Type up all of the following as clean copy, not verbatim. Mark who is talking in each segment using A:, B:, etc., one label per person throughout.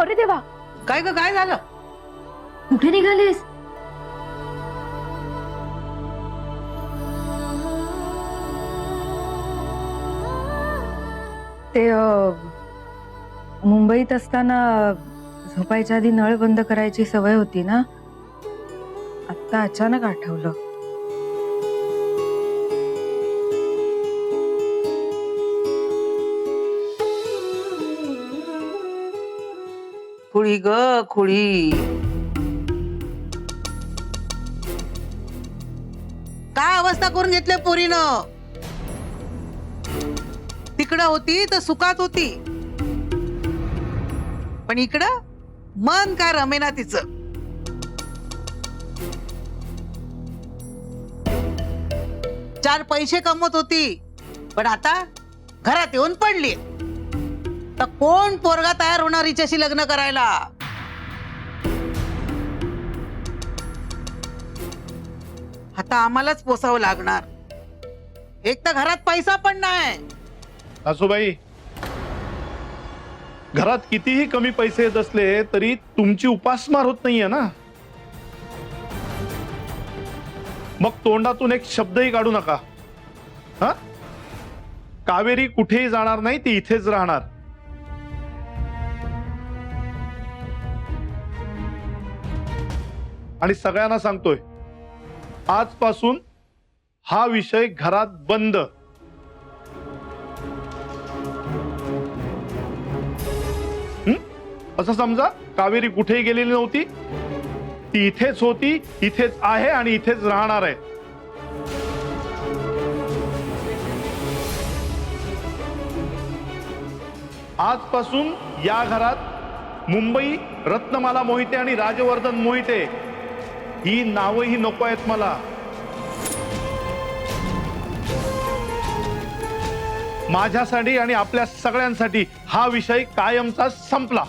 A: अरे देवा,
B: काय ग, काय झालं?
A: कुठे निघालीस?
C: ते मुंबईत असताना झोपायच्या आधी नळ बंद करायची सवय होती ना, आत्ता अचानक आठवलं.
B: खुळी ग खुळी, काय अवस्था करून घेतल्या पोरीनं. तिकडं होती तर सुखात होती, पण इकडं मन काय रमेना तिचं. चार पैसे कमवत होती, पण आता घरात येऊन पडली. तर कोण पोरगा तयार होणार हिच्याशी लग्न करायला? आता आम्हालाच पोसावं लागणार. एक तर घरात पैसा पण नाही.
D: सासूबाई, घरात कितीही कमी पैसे येत असले तरी तुमची उपासमार होत नाहीये ना. मग तोंडातून एक शब्दही काढू नका. हा, कावेरी कुठेही जाणार नाही, ती इथेच राहणार. आणि सगळ्यांना सांगतोय, आजपासून हा विषय घरात बंद. असं समजा, कावेरी कुठेही गेलेली नव्हती, ती इथेच होती, इथेच आहे आणि इथेच राहणार आहे. आजपासून या घरात मुंबई रत्नमाला मोहिते आणि राजवर्धन मोहिते ही नावही नको आहेत मला. माझ्यासाठी आणि आपल्या सगळ्यांसाठी हा विषय कायमचा संपला.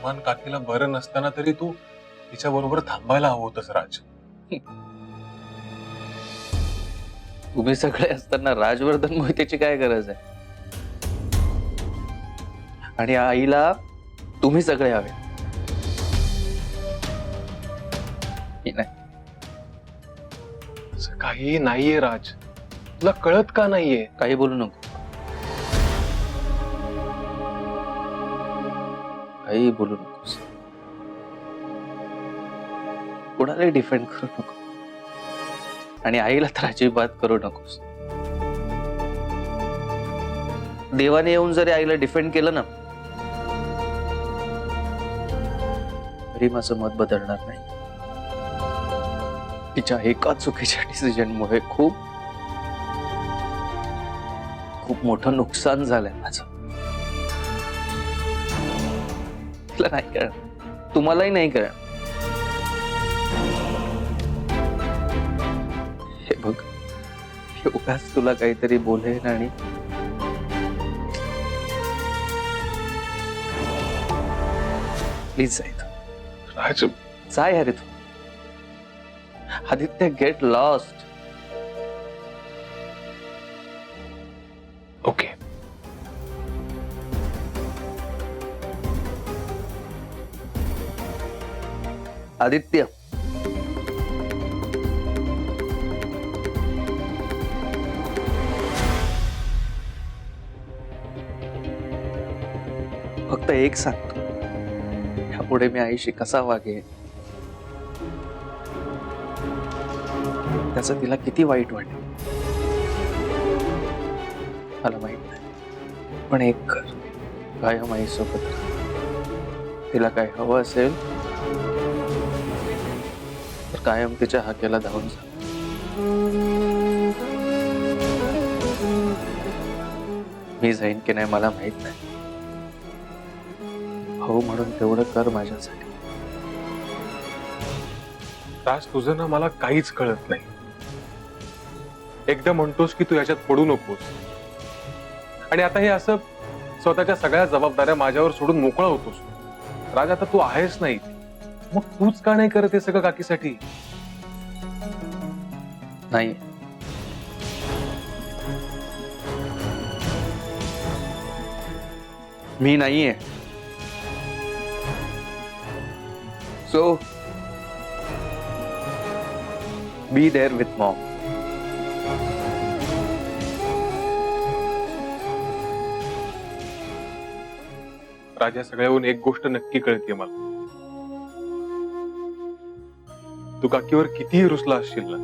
E: मान काकीला बरं नसताना तरी तू तिच्या बरोबर थांबायला हवं होतंस राज.
F: तुम्ही सगळे असताना राजवर्धन मोहितेची काय गरज आहे? आणि आईला तुम्ही सगळे हवे. नाही,
E: असं काही नाहीये राज, तुला कळत का नाहीये?
F: काही बोलू नको, काही बोलू नकोस. कोणालाही डिफेंड करू नको आणि आईला तर अजिबात करू नकोस. देवाने येऊन जरी आईला डिफेंड केलं ना, तरी माझं मत बदलणार नाही. तिच्या एका चुकीच्या डिसिजनमुळे खूप खूप मोठं नुकसान झालंय माझं. तिला नाही कळणार, तुम्हालाही नाही कळणार. हे बघ, उगाच तुला काहीतरी बोलेन आणि प्लीज जाय तू.
E: राज,
F: जाय अरे तू. Aditya, get lost.
E: Okay.
F: Aditya, फक्त एक सांगतो, यापुढे मी आईशी कसा वागेन, त्याचं तिला किती वाईट वाटेल मला माहित नाही. पण एक कर, कायम आईसोबत राहा. तिला काय हवं असेल तर कायम तिच्या हाकेला धावून जा. मी जाईन की नाही मला माहित नाही. भाऊ म्हणून तेवढं कर माझ्यासाठी.
E: राज, तुझं ना मला काहीच कळत नाही. एकदा म्हणतोस की तू याच्यात पडू नकोस, आणि आता हे असं स्वतःच्या सगळ्या जबाबदाऱ्या माझ्यावर सोडून मोकळा होतोस. राज, आता तू आहेस नाही, मग तूच का नाही करत हे सगळं काकीसाठी?
F: नाही, मी नाहीये. So be there with mom.
E: Raja, सगळ्याहून एक गोष्ट नक्की कळते मला, तू काकीवर कितीही रुसला असशील ना,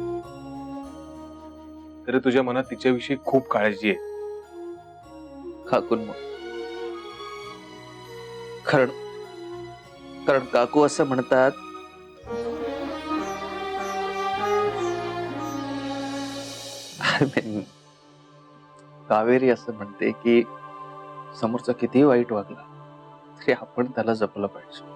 E: तरी तुझ्या मनात तिच्याविषयी खूप काळजी आहे.
F: काकून मग कारण कारण काकू असं म्हणतात, I mean, कावेरी असं म्हणते की समोरचा कितीही वाईट वागला तरी आपण त्याला जपलं पाहिजे.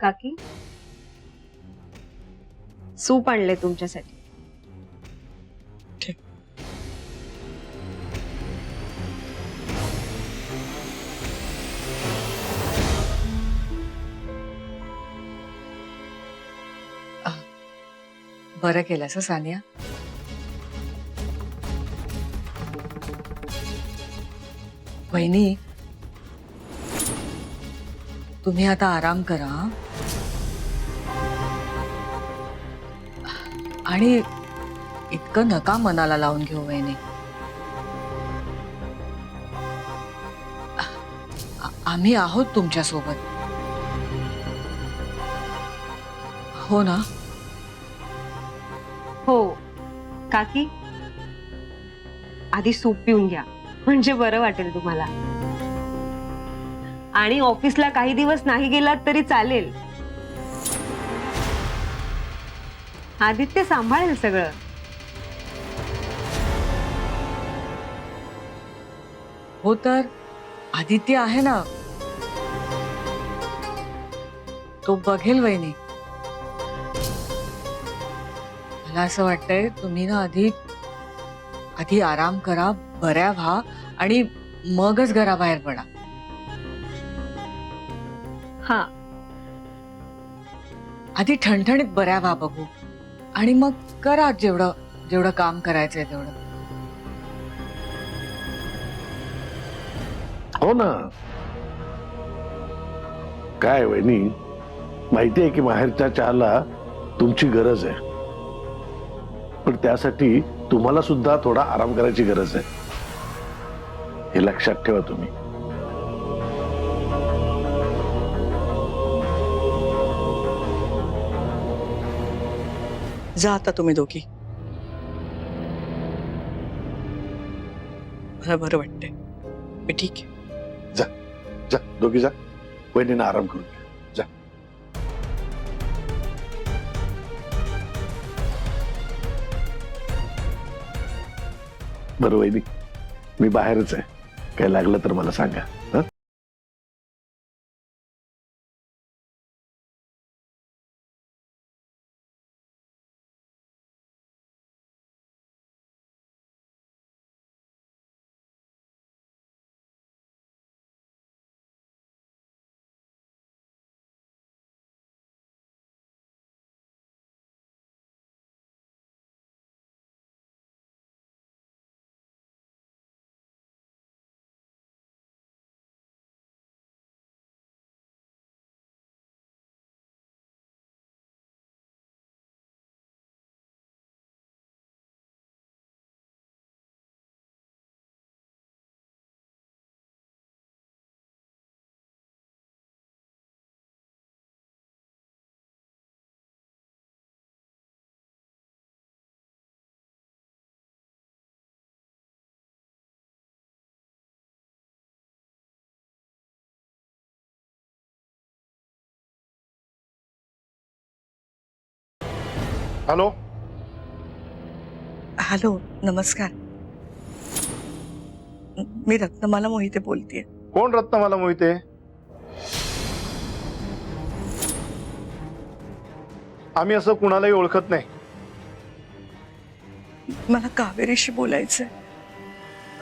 A: काकी, सूप आणले तुमच्यासाठी.
C: बरं केलंस सानिया. वहिनी, तुम्ही आता आराम करा आणि इतकं नका मनाला लावून घेऊ वहिनी. आम्ही आहोत तुमच्या सोबत. हो ना?
A: हो काकी, आधी सूप पिऊन घ्या, म्हणजे बरं वाटेल तुम्हाला. आणि ऑफिसला काही दिवस नाही गेलात तरी चालेल. आदित्य सांभाळेल सगळं.
C: हो तर आदित्य आहे ना, तो बघेल वहिनी. मला असं वाटतंय तुम्ही ना आधी आराम करा, बऱ्या व्हा आणि मगच घराबाहेर पडा.
A: हा,
C: आधी ठणठणीत बऱ्या व्हा बघू, आणि मग करा जेवढं काम करायचंय तेवढं.
G: हो ना. काय वहिनी, माहिती आहे की माहेरच्या चहाला तुमची गरज आहे, पण त्यासाठी तुम्हाला सुद्धा थोडा आराम करायची गरज आहे. हे लक्षात ठेवा तुम्ही.
H: जा आता तुम्ही दोघी. मला बरं वाटतंय, मी ठीक आहे.
G: जा जा, दोघी जा. वहिनींना आराम करून घ्या. जा. बरं वहिनी, मी बाहेरच आहे, काय लागलं तर मला सांगा. हं?
D: हॅलो.
H: हॅलो, नमस्कार. मी रत्नमाला मोहिते बोलतेय.
D: कोण रत्नमाला मोहिते? आम्ही असं कुणालाही ओळखत नाही.
H: मला कावेरीशी बोलायचंय.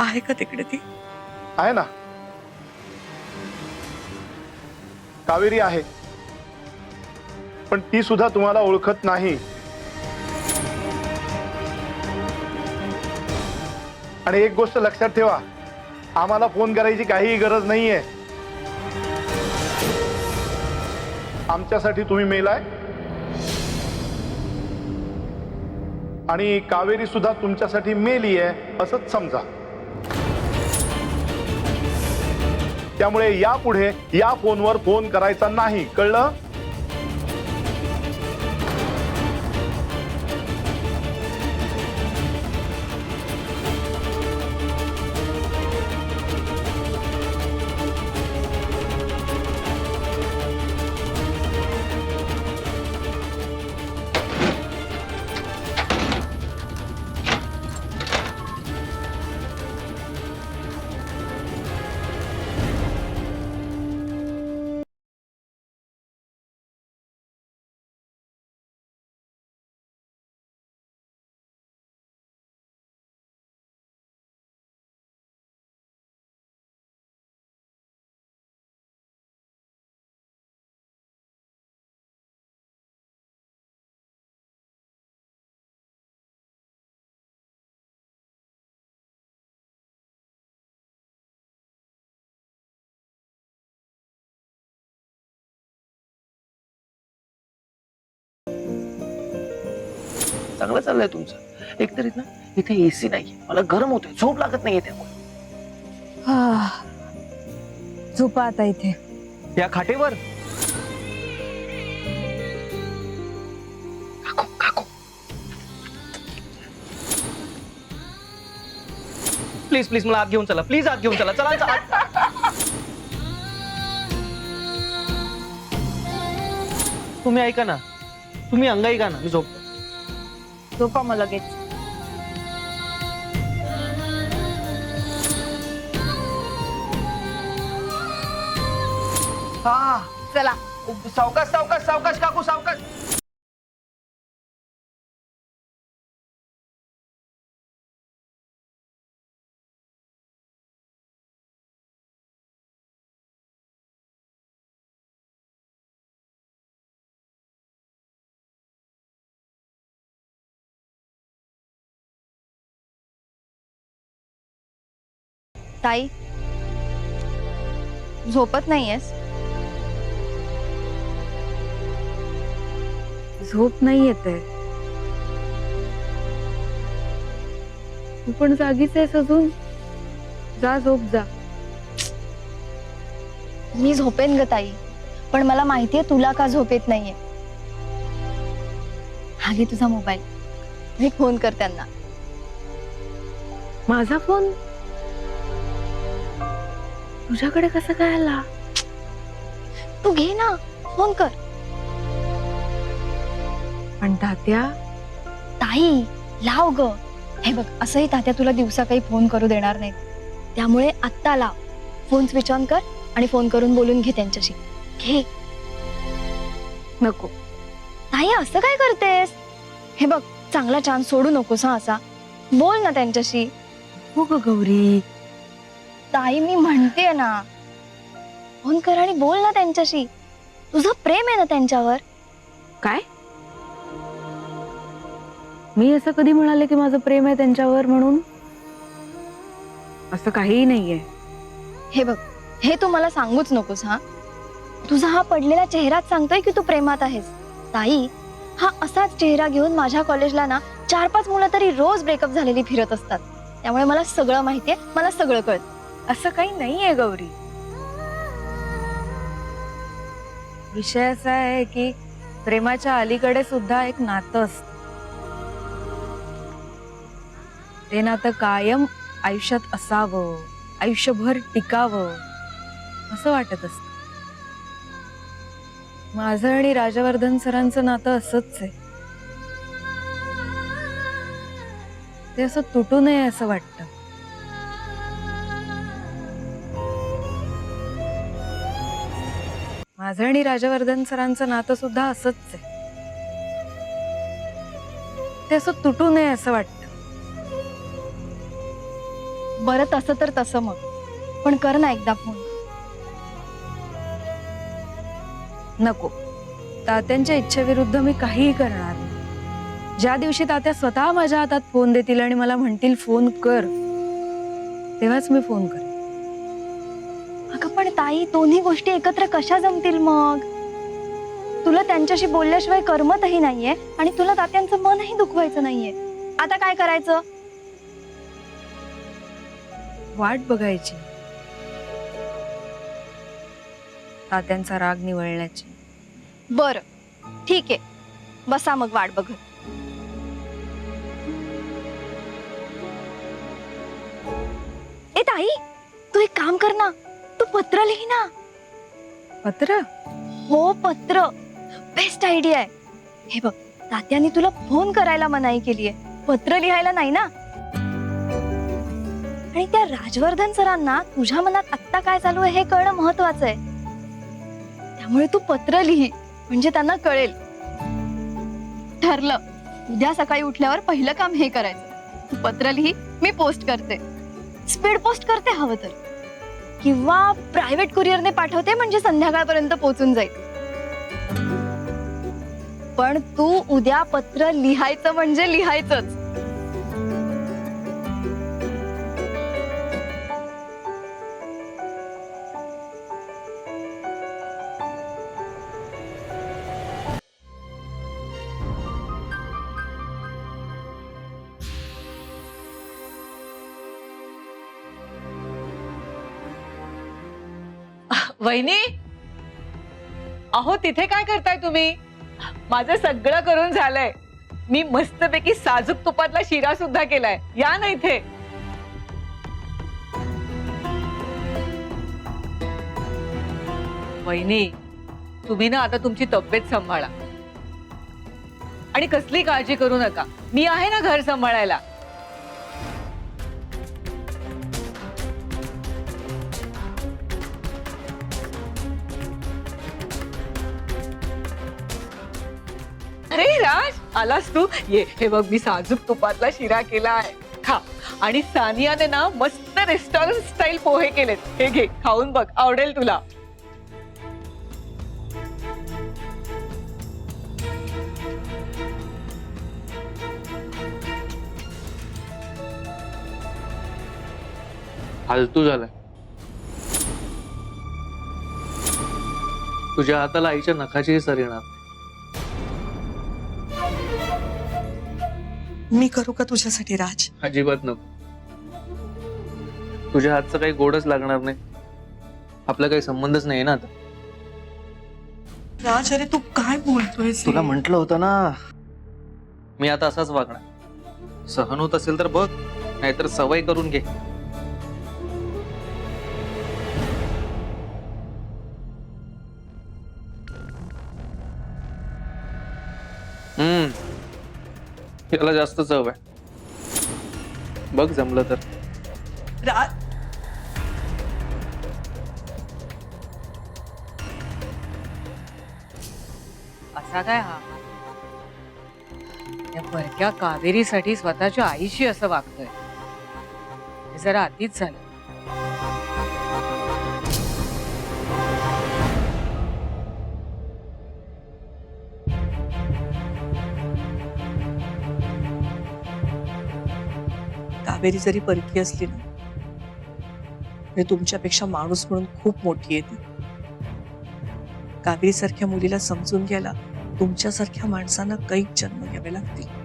H: आहे का तिकडे ती?
D: आहे ना, कावेरी आहे, पण ती सुद्धा तुम्हाला ओळखत नाही. आणि एक गोष्ट लक्षात ठेवा, आम्हाला फोन करायची काहीही गरज नाहीये. आमच्यासाठी तुम्ही मेलाय आणि कावेरी सुद्धा तुमच्यासाठी मेली आहे असंच समजा. त्यामुळे यापुढे या फोनवर फोन करायचा नाही, कळलं?
F: चांगलं चाललंय तुमचं. एकतरी ना इथे एसी नाही, मला गरम होतोय, झोप लागत नाहीये त्यामुळे.
A: झोपा आता इथे.
F: या खाटेवर काकू काकू प्लीज प्लीज मला आत घेऊन चला, प्लीज आत घेऊन चला. चला तुम्ही ऐका ना, तुम्ही अंगाई का ना, मी झोपतो.
A: झोपा मग लगेच.
F: हा
A: चला.
F: सावकाश सावकाश सावकाश काकू सावकाश.
I: ताई, झोपत नाहीयेस?
A: झोप नाही येते. तू पण जागीच आहेस अजून. जा झोप जा.
I: मी झोपेन ग ताई, पण मला माहितीये तुला का झोप येत नाहीये. हा घे तुझा मोबाईल, मी फोन कर त्यांना.
A: माझा फोन तुझ्याकडे कसा काय आला?
I: तू घे ना, फोन कर.
A: पण तात्या.
I: ताई लाव ग. हे बघ, असंही तात्या तुला दिवसा काही फोन करू देणार नाहीत, त्यामुळे आत्ता लाव. फोन स्विच ऑन कर आणि फोन करून बोलून घे त्यांच्याशी. घे.
A: नको
I: ताई, असं काय करतेस? हे बघ, चांगला चान्स सोडू नकोस हा असा. बोल ना त्यांच्याशी.
A: हो ग गौरी.
I: ताई, मी म्हणते ना, फोन कर आणि बोल ना त्यांच्याशी. तुझं प्रेम आहे ना त्यांच्यावर.
A: काय? मी असं कधी म्हणाले की माझं प्रेम आहे त्यांच्यावर म्हणून? असं काहीही नाहीये.
I: हे बघ, हे तू मला सांगूच नकोस हा. तुझा हा पडलेला चेहराच सांगतोय की तू प्रेमात आहेस. ताई, हा असाच चेहरा घेऊन माझ्या कॉलेजला ना 4-5 मुलं तरी रोज ब्रेकअप झालेली फिरत असतात. त्यामुळे मला सगळं माहितीये, मला सगळं कळत.
A: असं काही नाहीये गौरी. विषय असा आहे की प्रेमाच्या अलीकडे सुद्धा एक नातं असतं. ते नातं कायम आयुष्यात असावं, आयुष्यभर टिकावं असं वाटत असतं. माझं आणि राजवर्धन सरांचं नातं असंच आहे.
C: ते असं तुटू नये असं वाटतं. माझं आणि राजवर्धन सरांचं नातं सुद्धा असंच आहे. ते असं तुटू नये असं वाटतं.
I: बरं तसं तर तसं मग, पण कर ना एकदा फोन.
C: नको, तात्यांच्या इच्छेविरुद्ध मी काहीही करणार नाही. ज्या दिवशी तात्या स्वतः माझ्या हातात फोन देतील आणि मला म्हणतील फोन कर, तेव्हाच मी फोन करेन.
I: अगं पण ताई, दोन्ही गोष्टी एकत्र कशा जमतील मग? तुला त्यांच्याशी बोलल्याशिवाय करमतही नाहीये आणि तुला तात्यांचं मनही दुखवायचं नाहीये. आता काय करायचं?
C: वाट बघायची, तात्यांचा राग निवळण्याची.
I: बरं ठीक आहे, बसा मग वाट बघत. ए ताई, तू एक काम कर ना, तू पत्र लिही ना.
C: पत्र?
I: हो पत्र, बेस्ट आयडिया आहे. हे बघ, तात्याने तुला फोन करायला मनाई केलीये, पत्र लिहायला नाही ना. आणि त्या राजवर्धन सरांना तुझ्या मनात आत्ता काय चालू आहे हे कळणं महत्वाचं आहे. त्यामुळे तू पत्र लिही, म्हणजे त्यांना कळेल. ठरलं, उद्या सकाळी उठल्यावर पहिलं काम हे करायचं. तू पत्र लिही, मी पोस्ट करते. स्पीड पोस्ट करते हवं तर, किंवा प्रायव्हेट कुरिअरने पाठवते, म्हणजे संध्याकाळपर्यंत पोहोचून जाईल. पण तू उद्या पत्र लिहायचं म्हणजे लिहायचंच.
C: वहिनी, अहो तिथे काय करताय तुम्ही? माझं सगळं करून झालंय. मी मस्तपैकी साजूक तुपातला शिरा सुद्धा केलाय. या ना इथे. वहिनी, तुम्ही ना आता तुमची तब्येत सांभाळा आणि कसली काळजी करू नका. मी आहे ना घर सांभाळायला. अरे राज, आलास तू? ये, हे बघ मी साजूक तुपातला शिरा केलाय, खा. आणि सानियाने ना मस्त रेस्टॉरंट स्टाईल पोहे केलेत. हे घे, खाऊन बघ, आवडेल तुला.
F: फालतू झालाय. तुझ्या हाताला आईच्या नखाचीही सर येणार.
H: मी करू का तुझ्यासाठी राज?
F: अजिबात नको. तुझ्या हातचं काही गोडच लागणार नाही. आपला काही संबंधच नाही ना आता.
H: राज, अरे तू काय बोलतोय?
F: तुला म्हंटल होतं ना, मी आता असाच वागणार. सहन होत असेल तर बघ, नाहीतर सवय करून घे. याला जास्त चव आहे. बघ जमलं तर.
H: राज,
C: असा काय हा? या परक्या कावेरीसाठी स्वतःच्या आईशी असं वागतोय. हे जरा अतीच झालं.
H: कावेरी जरी परकी असली ना, तरी तुमच्यापेक्षा माणूस म्हणून खूप मोठी आहे ती. कावेरी सारख्या मुलीला समजून घ्यायला तुमच्यासारख्या माणसांना कैक जन्म घ्यावे लागतील.